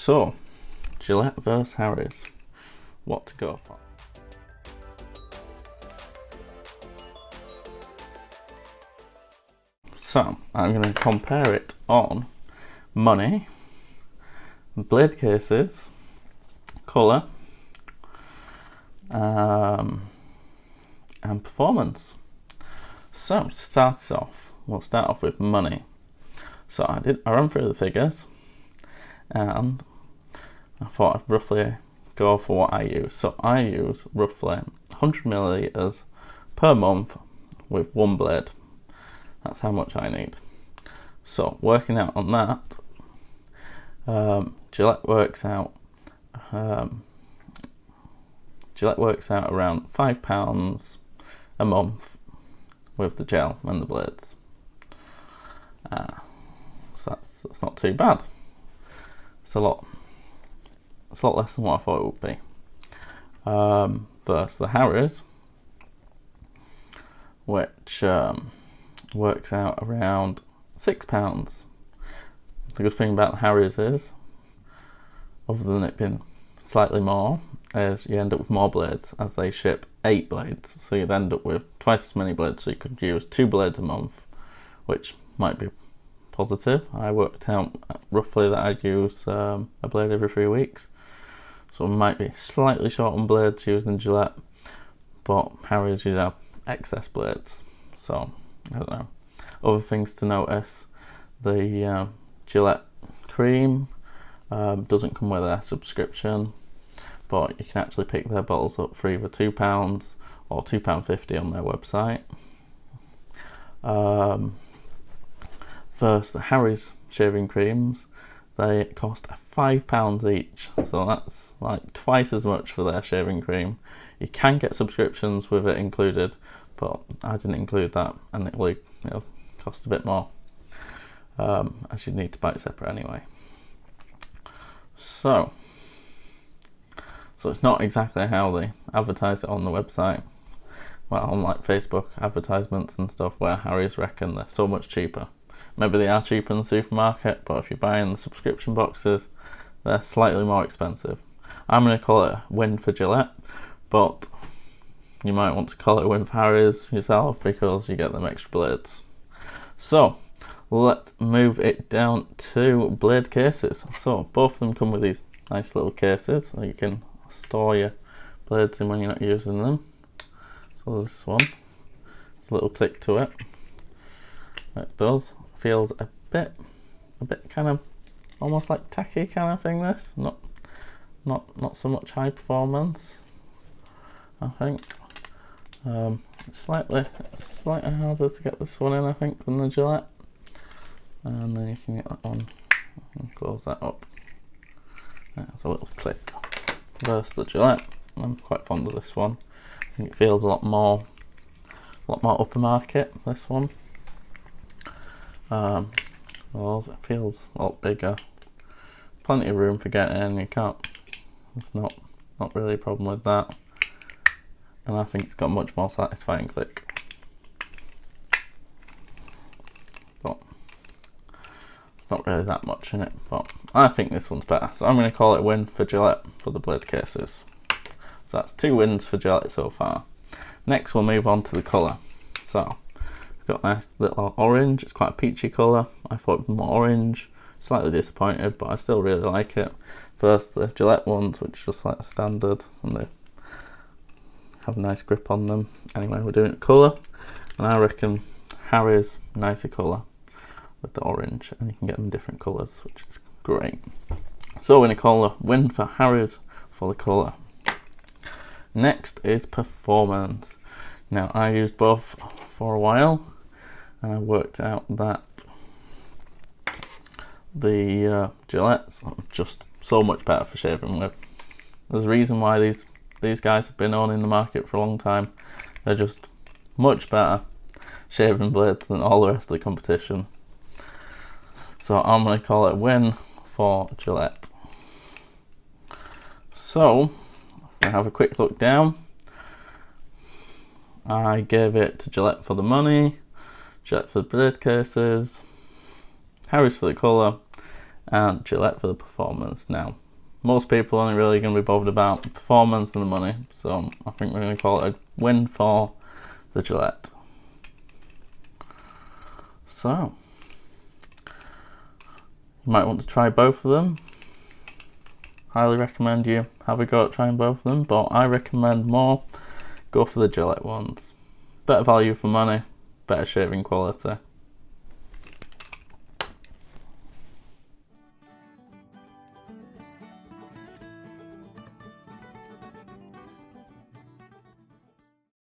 So, Gillette versus Harry's. What to go for? So, I'm going to compare it on money, blade cases, colour, and performance. So, to start off, we'll start off with money. So I ran through the figures, and I thought I'd roughly go for what I use. So I use roughly 100 millilitres per month with one blade. That's how much I need. So working out on that, Gillette works out around £5 a month with the gel and the blades. So that's not too bad. It's a lot less than what I thought it would be. Versus the Harry's, which works out around £6. The good thing about the Harry's is, other than it being slightly more, is you end up with more blades, as they ship 8 blades. So you'd end up with twice as many blades, so you could use 2 blades a month, which might be positive. I worked out roughly that I'd use a blade every 3 weeks, so I might be slightly short on blades using Gillette, but Harry's you'd have excess blades. So I don't know. Other things to notice: the Gillette cream doesn't come with a subscription, but you can actually pick their bottles up for either £2 or £2.50 on their website. Versus the Harry's shaving creams, they cost £5 each, so that's like twice as much for their shaving cream. You can get subscriptions with it included, but I didn't include that, and it will cost a bit more, as you need to buy it separate anyway. So it's not exactly how they advertise it on the website. Well, on like Facebook advertisements and stuff, where Harry's reckon they're so much cheaper. Maybe they are cheaper in the supermarket, but if you're buying the subscription boxes, they're slightly more expensive. I'm going to call it a win for Gillette, but you might want to call it a win for Harry's yourself because you get them extra blades. So let's move it down to blade cases. So both of them come with these nice little cases, so you can store your blades in when you're not using them. So this one, there's a little click to it. It does. Feels a bit kind of almost like tacky kind of thing. This not so much high performance, I think. It's slightly harder to get this one in, I think, than the Gillette. And then you can get that one and close that up. There's a little click. Versus the Gillette, I'm quite fond of this one. I think it feels a lot more upper market, this one. Well, it feels a lot bigger. Plenty of room for getting in. You can't. It's not really a problem with that. And I think it's got a much more satisfying click. But it's not really that much in it. But I think this one's better. So I'm going to call it a win for Gillette for the blade cases. So that's 2 wins for Gillette so far. Next we'll move on to the colour. So got a nice little orange. It's quite a peachy colour. I thought it was more orange. Slightly disappointed, but I still really like it. First, the Gillette ones, which are just like the standard, and they have a nice grip on them. Anyway, we're doing it colour, and I reckon Harry's nicer colour with the orange, and you can get them different colours, which is great. So we're going to call a win for Harry's for the colour. Next is performance. Now, I used both for a while, and I worked out that the Gillettes are just so much better for shaving with. There's a reason why these guys have been on in the market for a long time. They're just much better shaving blades than all the rest of the competition. So I'm going to call it a win for Gillette. So, I have a quick look down. I gave it to Gillette for the money, Gillette for the blade cases, Harry's for the colour, and Gillette for the performance. Now, most people are only really going to be bothered about the performance and the money, so I think we're going to call it a win for the Gillette. So, you might want to try both of them. Highly recommend you have a go at trying both of them, but I recommend more go for the Gillette ones. Better value for money, better shaving quality.